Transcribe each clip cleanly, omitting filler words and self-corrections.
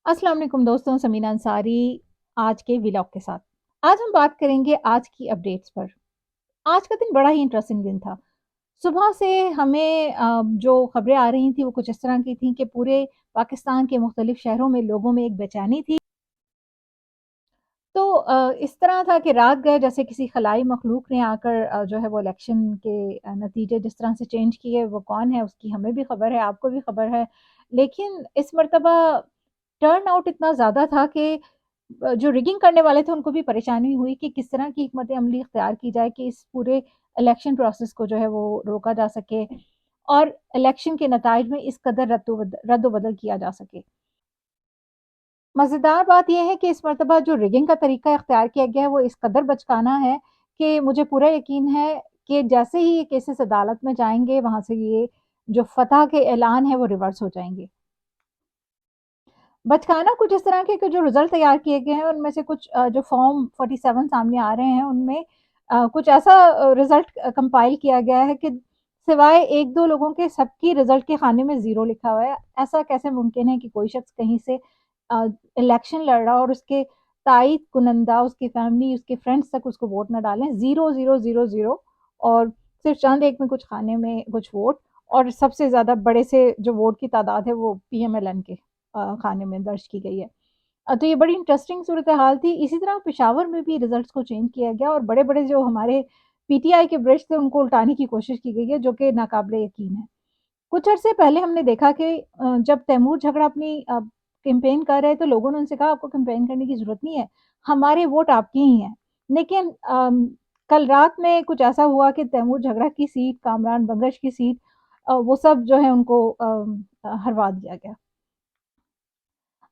अस्सलाम वालेकुम दोस्तों, समीना अंसारी आज के व्लॉग के साथ। आज हम बात करेंगे आज की अपडेट्स पर। आज का दिन बड़ा ही इंटरेस्टिंग दिन था। सुबह से हमें जो खबरें आ रही थी वो कुछ इस तरह की थी कि पूरे पाकिस्तान के मुख्तलिफ शहरों में लोगों में एक बेचैनी थी। तो इस तरह था कि रात गए जैसे किसी खलाई मखलूक ने आकर जो है वो इलेक्शन के नतीजे जिस तरह से चेंज किए, वो कौन है उसकी हमें भी खबर है, आपको भी खबर है। लेकिन इस मर्तबा टर्न आउट इतना ज़्यादा था कि जो रिगिंग करने वाले थे उनको भी परेशानी हुई कि किस तरह की हिकमत अमली इख्तियार की जाए कि इस पूरे इलेक्शन प्रोसेस को जो है वो रोका जा सके और इलेक्शन के नताइज में इस कदर रद्द-ओ-बदल किया जा सके। मज़ेदार बात ये है कि इस मर्तबा जो रिगिंग का तरीका इख्तियार किया गया है वो इस कदर बचकाना है कि मुझे पूरा यकीन है कि जैसे ही ये केसेस अदालत में जाएँगे, वहाँ से ये जो फ़तह के ऐलान है वो रिवर्स हो जाएँगे। बचकाना कुछ इस तरह के कि जो रिज़ल्ट तैयार किए गए हैं उनमें से कुछ जो फ़ॉर्म 47 सामने आ रहे हैं उनमें कुछ ऐसा रिज़ल्ट कंपाइल किया गया है कि सिवाय 1-2 लोगों के सबकी रिज़ल्ट के खाने में ज़ीरो लिखा हुआ है। ऐसा कैसे मुमकिन है कि कोई शख़्स कहीं से अ, इलेक्शन लड़ रहा हो और उसके ताईद कुनंदा, उसकी फैमिली, उसके फ्रेंड्स तक उसको वोट ना डालें। 0, 0, 0, 0 और सिर्फ़ चंद एक में कुछ खाने में कुछ वोट और सबसे ज़्यादा बड़े से जो वोट की तादाद है वो पीएमएलएन के खाने में दर्ज की गई है। तो ये बड़ी इंटरेस्टिंग सूरत-ए-हाल थी। इसी तरह पेशावर में भी रिज़ल्ट्स को चेंज किया गया और बड़े-बड़े जो हमारे पीटीआई के ब्रिज थे उनको उल्टाने की कोशिश की गई है जो कि नाकाबिले यकीन है। कुछ अरसे पहले हमने देखा कि जब तैमूर झगड़ा अपनी कैंपेन कर रहे थे, लोगों ने उनसे कहा आपको कैंपेन करने की ज़रूरत नहीं है, हमारे वोट आपके ही हैं। लेकिन कल रात में कुछ ऐसा हुआ कि तैमूर झगड़ा की सीट, कामरान बंगश की सीट वो सब जो है उनको हरवा दिया गया।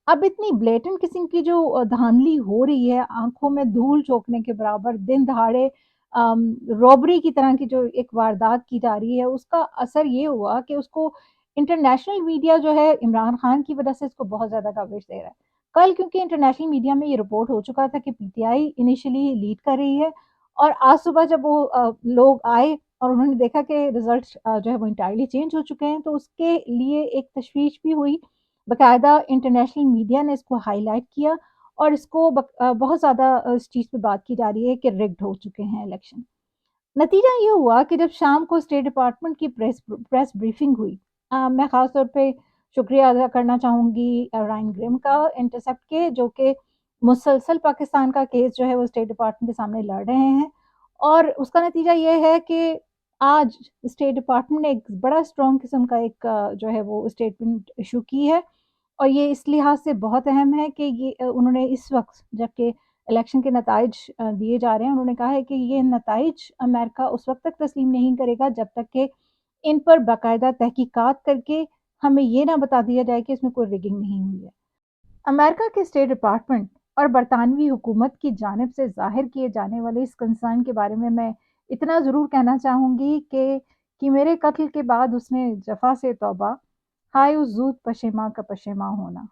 अब इतनी ब्लेटेंट किस्म की जो धांधली हो रही है, आँखों में धूल झोंकने के बराबर दिन दहाड़े रॉबरी की तरह की जो एक वारदात की जा रही है, उसका असर ये हुआ कि उसको इंटरनेशनल मीडिया जो है इमरान खान की वजह से इसको बहुत ज़्यादा कवरेज दे रहा है। कल क्योंकि इंटरनेशनल मीडिया में ये रिपोर्ट हो चुका था कि पीटीआई इनिशियली लीड कर रही है और आज सुबह जब वो लोग आए और उन्होंने देखा कि रिज़ल्ट्स जो है वो एंटायरली चेंज हो चुके हैं, तो उसके लिए एक तशवीश भी हुई। बाकायदा इंटरनेशनल मीडिया ने इसको हाईलाइट किया और इसको बहुत ज़्यादा इस चीज़ पे बात की जा रही है कि रिग्ड हो चुके हैं इलेक्शन। नतीजा ये हुआ कि जब शाम को स्टेट डिपार्टमेंट की प्रेस ब्रीफिंग हुई मैं ख़ास तौर पे शुक्रिया अदा करना चाहूँगी रायन ग्रिम का इंटरसेप्ट के जो कि मुसलसल पाकिस्तान का केस जो है वो स्टेट डिपार्टमेंट के सामने लड़ रहे हैं और उसका नतीजा ये है कि आज स्टेट डिपार्टमेंट ने एक बड़ा स्ट्रॉन्ग किस्म का एक जो है वो स्टेटमेंट इशू की है और ये इस लिहाज से बहुत अहम है कि ये उन्होंने इस वक़्त जबकि इलेक्शन के नताइज दिए जा रहे हैं, उन्होंने कहा है कि ये नताइज अमेरिका उस वक़्त तक तस्लीम नहीं करेगा जब तक कि इन पर बाकायदा तहकीकात करके हमें ये ना बता दिया जाए कि इसमें कोई रिगिंग नहीं हुई है। अमेरिका के स्टेट डिपार्टमेंट और बरतानवी हुकूमत की जानिब से ज़ाहिर किए जाने वाले इस कंसर्न के बारे में मैं इतना ज़रूर कहना चाहूँगी कि मेरे कत्ल के बाद उसने जफ़ा से तौबा, हाय उस ज़ूद पशेमा का पशेमा होना।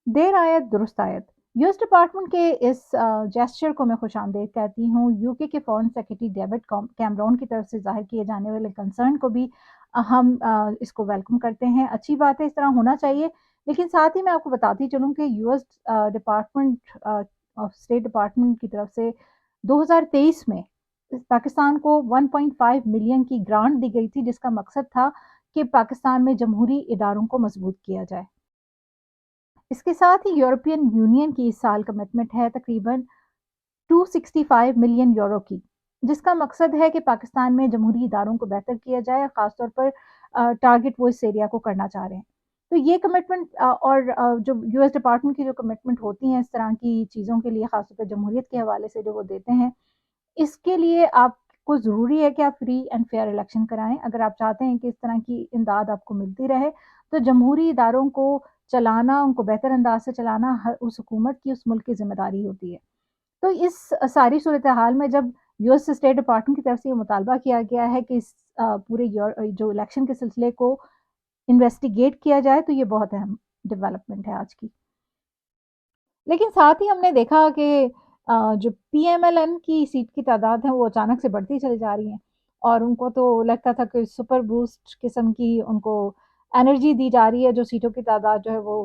देर आयत दुरुस्त आयत। यूएस डिपार्टमेंट के इस जेस्चर को मैं खुशामदीद कहती हूँ। यूके के फॉरेन सेक्रेटरी डेविड कैमरॉन की तरफ से ज़ाहिर किए जाने वाले कंसर्न को भी हम इसको वेलकम करते हैं। अच्छी बात है, इस तरह होना चाहिए। लेकिन साथ ही मैं आपको बताती चलूँ कि यूएस डिपार्टमेंट स्टेट डिपार्टमेंट की तरफ से 2023 में पाकिस्तान को 1.5 मिलियन की ग्रांट दी गई थी जिसका मकसद था कि पाकिस्तान में जमहूरी इदारों को मजबूत किया जाए। इसके साथ ही यूरोपियन यूनियन की इस साल कमिटमेंट है तकरीबन 265 मिलियन यूरो की, जिसका मकसद है कि पाकिस्तान में जमहूरी इदारों को बेहतर किया जाए, ख़ासतौर पर टारगेट वो इस एरिया को करना चाह रहे हैं। तो ये कमिटमेंट और जो यूएस डिपार्टमेंट की जो कमिटमेंट होती हैं इस तरह की चीज़ों के लिए, ख़ासतौर पर जमहूरियत के हवाले से जो वो देते हैं, इसके लिए आपको ज़रूरी है कि आप फ्री एंड फेयर इलेक्शन कराएँ। अगर आप चाहते हैं कि इस तरह की इमदाद आपको मिलती रहे, तो जमहूरी इदारों को चलाना, उनको बेहतर अंदाज़ से चलाना हर उस हुकूमत की, उस मुल्क की ज़िम्मेदारी होती है। तो इस सारी सूरत-ए-हाल में जब यूएस स्टेट डिपार्टमेंट की तरफ से ये मुतालबा किया गया है कि इस पूरे जो इलेक्शन के सिलसिले को इन्वेस्टिगेट किया जाए, तो ये बहुत अहम डेवलपमेंट है आज की। लेकिन साथ ही हमने देखा कि जो पीएमएलएन की सीट की तादाद है वो अचानक से बढ़ती चली जा रही है और उनको तो लगता था कि सुपर बूस्ट किस्म की उनको एनर्जी दी जा रही है जो सीटों की तादाद जो है वो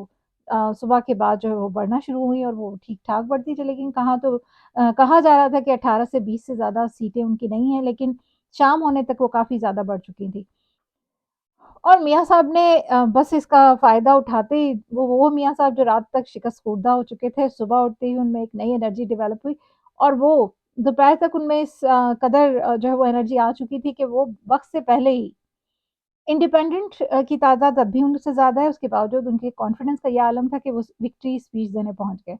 صبح کے بعد جو ہے وہ بڑھنا شروع ہوئی اور وہ ٹھیک-ٹھاک بڑھتی چلی گئیں۔ کہا جا رہا تھا کہ 18 سے 20 سے زیادہ سیٹیں ان کی نہیں ہیں، لیکن شام ہونے تک وہ کافی زیادہ بڑھ چکی تھیں۔ اور میاں صاحب نے بس اس کا فائدہ اٹھاتے ہی وہ میاں صاحب جو رات تک شکست خوردہ ہو چکے تھے، صبح اٹھتے ہی ان میں ایک نئی انرجی ڈیولپ ہوئی اور وہ دوپہر تک ان میں اس قدر جو ہے وہ انرجی آ چکی تھی کہ وہ وقت سے پہلے ہی انڈیپینڈنٹ کی تعداد اب بھی ان سے زیادہ ہے، اس کے باوجود ان کے کانفیڈنس کا یہ عالم تھا کہ وہ وکٹری اسپیچ دینے پہنچ گئے۔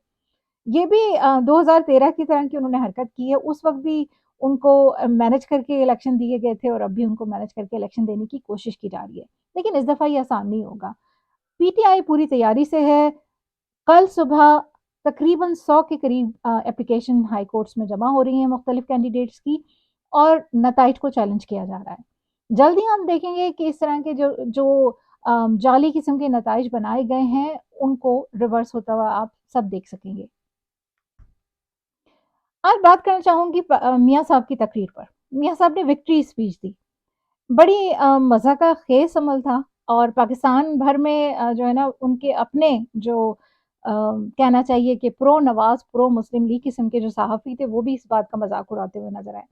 یہ بھی 2013 کی طرح کی انہوں نے حرکت کی ہے، اس وقت بھی ان کو مینج کر کے الیکشن دیے گئے تھے اور اب بھی ان کو مینج کر کے الیکشن دینے کی کوشش کی جا رہی ہے، لیکن اس دفعہ یہ آسان نہیں ہوگا۔ پی ٹی آئی پوری تیاری سے ہے، کل صبح تقریباً 100 کے قریب اپلیکیشن ہائی کورٹس میں جمع ہو رہی ہیں مختلف کینڈیڈیٹس کی اور نتائج کو چیلنج کیا جا رہا ہے۔ جلدی ہم دیکھیں گے کہ اس طرح کے جو جعلی قسم کے نتائج بنائے گئے ہیں ان کو ریورس ہوتا ہوا آپ سب دیکھ سکیں گے۔ آج بات کرنا چاہوں گی میاں صاحب کی تقریر پر۔ میاں صاحب نے وکٹری اسپیچ دی، بڑی مزہ کا خیز عمل تھا اور پاکستان بھر میں جو ہے نا ان کے اپنے جو کہنا چاہیے کہ پرو نواز پرو مسلم لیگ قسم کے جو صحافی تھے وہ بھی اس بات کا مذاق اڑاتے ہوئے نظر آئے۔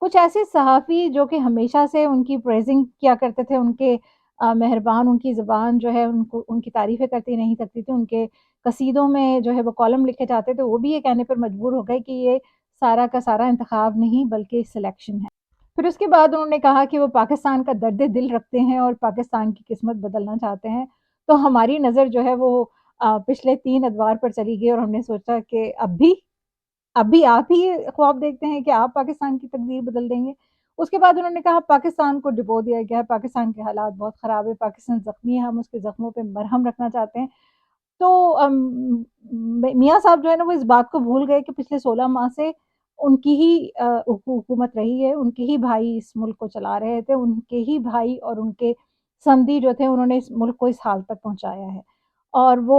کچھ ایسے صحافی جو کہ ہمیشہ سے ان کی پریزنگ کیا کرتے تھے، ان کے مہربان، ان کی زبان جو ہے ان کی تعریفیں کرتی نہیں تھکتی تھی، ان کے قصیدوں میں جو ہے وہ کالم لکھے جاتے تھے، وہ بھی یہ کہنے پر مجبور ہو گئے کہ یہ سارا کا سارا انتخاب نہیں بلکہ سلیکشن ہے۔ پھر اس کے بعد انہوں نے کہا کہ وہ پاکستان کا درد دل رکھتے ہیں اور پاکستان کی قسمت بدلنا چاہتے ہیں، تو ہماری نظر جو ہے وہ پچھلے 3 ادوار پر چلی گئی اور ہم نے سوچا کہ اب بھی آپ ہی خواب دیکھتے ہیں کہ آپ پاکستان کی تقدیر بدل دیں گے۔ اس کے بعد انہوں نے کہا پاکستان کو ڈبو دیا گیا ہے، پاکستان کے حالات بہت خراب ہے، پاکستان زخمی ہے، ہم اس کے زخموں پہ مرہم رکھنا چاہتے ہیں۔ تو میاں صاحب جو ہے نا وہ اس بات کو بھول گئے کہ پچھلے 16 ماہ سے ان کی ہی حکومت رہی ہے، ان کے ہی بھائی اس ملک کو چلا رہے تھے، ان کے ہی بھائی اور ان کے سمدھی جو تھے انہوں نے اس ملک کو اس حال تک پہنچایا ہے۔ اور وہ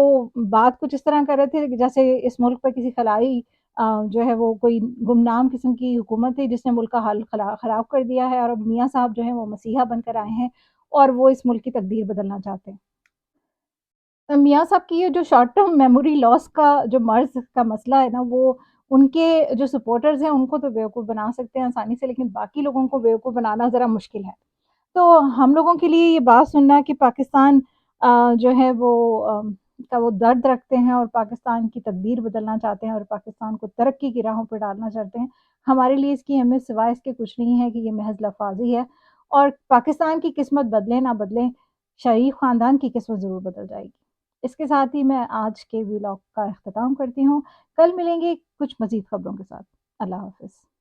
بات کچھ اس طرح کر رہے تھے کہ جیسے اس ملک پر کسی خلائی جو ہے وہ کوئی گمنام قسم کی حکومت تھی جس نے ملک کا حال خراب کر دیا ہے اور اب میاں صاحب جو ہیں وہ مسیحا بن کر آئے ہیں اور وہ اس ملک کی تقدیر بدلنا چاہتے ہیں۔ میاں صاحب کی یہ جو شارٹ ٹرم میموری لاس کا جو مرض کا مسئلہ ہے نا وہ ان کے جو سپورٹرز ہیں ان کو تو بیوقوف بنا سکتے ہیں آسانی سے، لیکن باقی لوگوں کو بیوقوف بنانا ذرا مشکل ہے۔ تو ہم لوگوں کے لیے یہ بات سننا کہ پاکستان جو ہے وہ کا وہ درد رکھتے ہیں اور پاکستان کی تقدیر بدلنا چاہتے ہیں اور پاکستان کو ترقی کی راہوں پہ ڈالنا چاہتے ہیں، ہمارے لیے اس کی اہمیت سوائے اس کے کچھ نہیں ہے کہ یہ محض لفاظی ہے اور پاکستان کی قسمت بدلے نہ بدلے شریف خاندان کی قسمت ضرور بدل جائے گی۔ اس کے ساتھ ہی میں آج کے ویلاگ کا اختتام کرتی ہوں۔ کل ملیں گے کچھ مزید خبروں کے ساتھ۔ اللہ حافظ۔